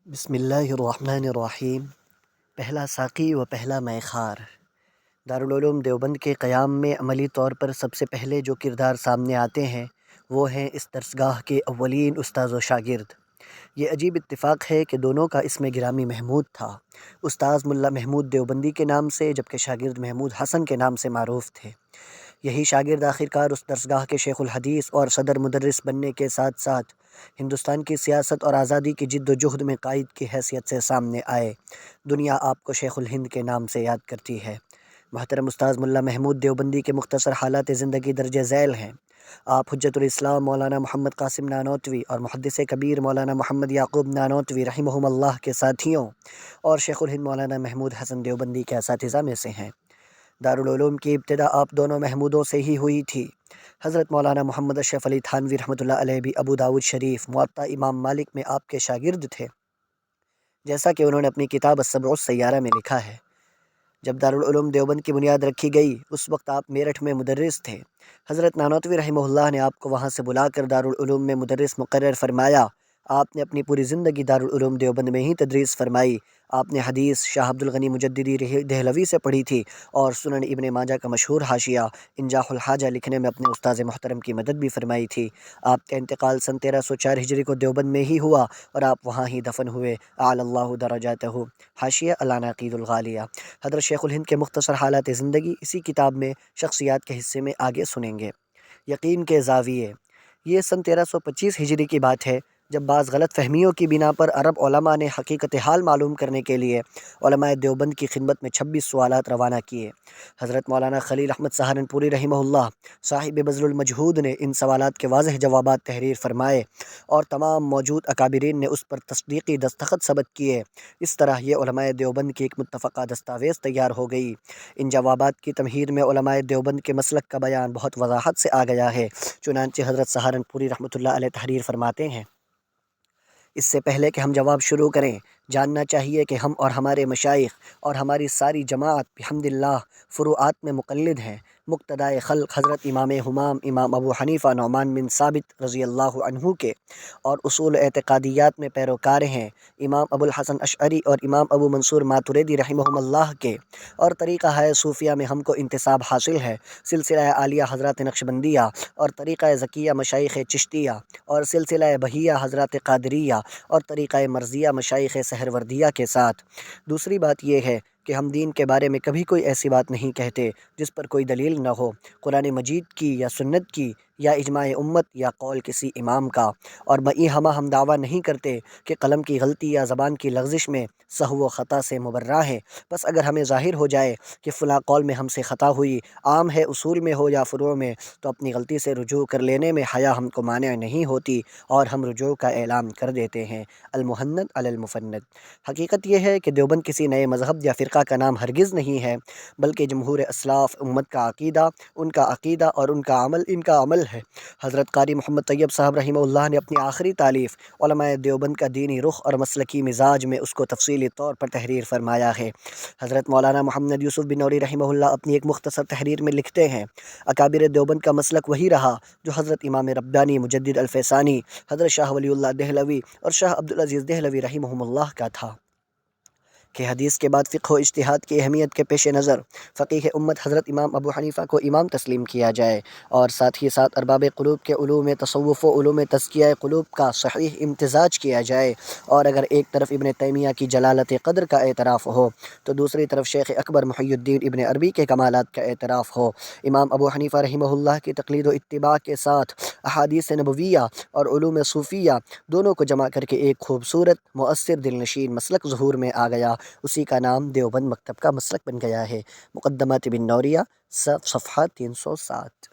بسم اللہ الرحمن الرحیم۔ پہلا ساقی و پہلا میخوار۔ دارالعلوم دیوبند کے قیام میں عملی طور پر سب سے پہلے جو کردار سامنے آتے ہیں وہ ہیں اس درسگاہ کے اولین استاذ و شاگرد۔ یہ عجیب اتفاق ہے کہ دونوں کا اسم گرامی محمود تھا۔ استاذ ملا محمود دیوبندی کے نام سے، جبکہ شاگرد محمود حسن کے نام سے معروف تھے۔ یہی شاگرد آخرکار اس درسگاہ کے شیخ الحدیث اور صدر مدرس بننے کے ساتھ ساتھ ہندوستان کی سیاست اور آزادی کی جد و جہد میں قائد کی حیثیت سے سامنے آئے۔ دنیا آپ کو شیخ الہند کے نام سے یاد کرتی ہے۔ محترم استاذ ملا محمود دیوبندی کے مختصر حالات زندگی درج ذیل ہیں۔ آپ حجت الاسلام مولانا محمد قاسم نانوتوی اور محدث کبیر مولانا محمد یعقوب نانوتوی رحمہم اللہ کے ساتھیوں اور شیخ الہند مولانا محمود حسن دیوبندی کے اساتذہ میں سے ہیں۔ دارالعلوم کی ابتدا آپ دونوں محمودوں سے ہی ہوئی تھی۔ حضرت مولانا محمد اشرف علی تھانوی رحمۃ اللہ علیہ بھی ابو داود شریف موطا امام مالک میں آپ کے شاگرد تھے، جیسا کہ انہوں نے اپنی کتاب السبع السیارہ میں لکھا ہے۔ جب دارالعلوم دیوبند کی بنیاد رکھی گئی اس وقت آپ میرٹھ میں مدرس تھے۔ حضرت نانوتوی رحمہ اللہ نے آپ کو وہاں سے بلا کر دارالعلوم میں مدرس مقرر فرمایا۔ آپ نے اپنی پوری زندگی دارالعلوم دیوبند میں ہی تدریس فرمائی۔ آپ نے حدیث شاہ عبد الغنی مجددی دہلوی سے پڑھی تھی اور سنن ابن ماجہ کا مشہور حاشیہ انجاح الحاجہ لکھنے میں اپنے استاذ محترم کی مدد بھی فرمائی تھی۔ آپ کا انتقال سن 1304 ہجری کو دیوبند میں ہی ہوا اور آپ وہاں ہی دفن ہوئے۔ اعلی اللہ درجاتہ۔ حاشیہ العناقید الغالیہ۔ حضرت شیخ الہند کے مختصر حالات زندگی اسی کتاب میں شخصیات کے حصے میں آگے سنیں گے۔ یقین کے زاویے۔ یہ سن 1325 ہجری کی بات ہے جب بعض غلط فہمیوں کی بنا پر عرب علماء نے حقیقت حال معلوم کرنے کے لیے علماء دیوبند کی خدمت میں 26 سوالات روانہ کیے۔ حضرت مولانا خلیل احمد سہارنپوری رحمہ اللہ صاحب بذل المجہود نے ان سوالات کے واضح جوابات تحریر فرمائے اور تمام موجود اکابرین نے اس پر تصدیقی دستخط ثبت کیے۔ اس طرح یہ علماء دیوبند کی ایک متفقہ دستاویز تیار ہو گئی۔ ان جوابات کی تمہید میں علماء دیوبند کے مسلک کا بیان بہت وضاحت سے آ گیا ہے۔ چنانچہ حضرت سہارنپوری رحمۃ اللہ علیہ تحریر فرماتے ہیں: اس سے پہلے کہ ہم جواب شروع کریں، جاننا چاہیے کہ ہم اور ہمارے مشائخ اور ہماری ساری جماعت بحمد اللہ فروعات میں مقلد ہیں۔ مقتدائے خلق حضرت امام ہمام امام ابو حنیفہ نعمان بن ثابت رضی اللہ عنہ کے اور اصول اعتقادیات میں پیروکار ہیں۔ امام ابو الحسن اشعری اور امام ابو منصور ماتریدی رحمہم اللہ کے اور طریقہ ہے صوفیہ میں ہم کو انتساب حاصل ہے۔ سلسلہ عالیہ حضرات نقشبندیہ اور طریقہ زکیہ مشائخ چشتیہ اور سلسلہ بہیہ حضرات قادریہ اور طریقہ مرضیہ مشائخ سہروردیہ کے ساتھ۔ دوسری بات یہ ہے کہ ہم دین کے بارے میں کبھی کوئی ایسی بات نہیں کہتے جس پر کوئی دلیل نہ ہو، قرآن مجید کی یا سنت کی یا اجماع امت یا قول کسی امام کا، اور بئی ہمہ ہم دعویٰ نہیں کرتے کہ قلم کی غلطی یا زبان کی لغزش میں سہو و خطا سے مبرہ ہیں۔ بس اگر ہمیں ظاہر ہو جائے کہ فلاں قول میں ہم سے خطا ہوئی، عام ہے اصول میں ہو یا فروع میں، تو اپنی غلطی سے رجوع کر لینے میں حیا ہم کو مانع نہیں ہوتی اور ہم رجوع کا اعلان کر دیتے ہیں۔ المہند علی المفند۔ حقیقت یہ ہے کہ دیوبند کسی نئے مذہب یا فرقہ کا نام ہرگز نہیں ہے، بلکہ جمہور اسلاف امت کا عقیدہ، ان کا عقیدہ اور ان کا عمل ہے۔ حضرت قاری محمد طیب صاحب رحمہ اللہ نے اپنی آخری تالیف علماء دیوبند کا دینی رخ اور مسلکی مزاج میں اس کو تفصیلی طور پر تحریر فرمایا ہے۔ حضرت مولانا محمد یوسف بن نوری رحمہ اللہ اپنی ایک مختصر تحریر میں لکھتے ہیں: اکابر دیوبند کا مسلک وہی رہا جو حضرت امام ربانی مجدد الفیسانی، حضرت شاہ ولی اللہ دہلوی اور شاہ عبدالعزیز دہلوی رحمہم اللہ کا تھا کہ حدیث کے بعد فقہ و اجتہاد کی اہمیت کے پیش نظر فقیہ امت حضرت امام ابو حنیفہ کو امام تسلیم کیا جائے، اور ساتھ ہی ساتھ ارباب قلوب کے علوم تصوف و علوم تزکیہ قلوب کا صحیح امتزاج کیا جائے، اور اگر ایک طرف ابن تیمیہ کی جلالت قدر کا اعتراف ہو تو دوسری طرف شیخ اکبر محی الدین ابن عربی کے کمالات کا اعتراف ہو۔ امام ابو حنیفہ رحمہ اللہ کی تقلید و اتباع کے ساتھ احادیث نبویہ اور علوم صوفیہ دونوں کو جمع کر کے ایک خوبصورت مؤثر دلنشین مسلک ظہور میں آ گیا، اسی کا نام دیوبند مکتب کا مسلک بن گیا ہے۔ مقدمات بن نوریہ صفحہ 307۔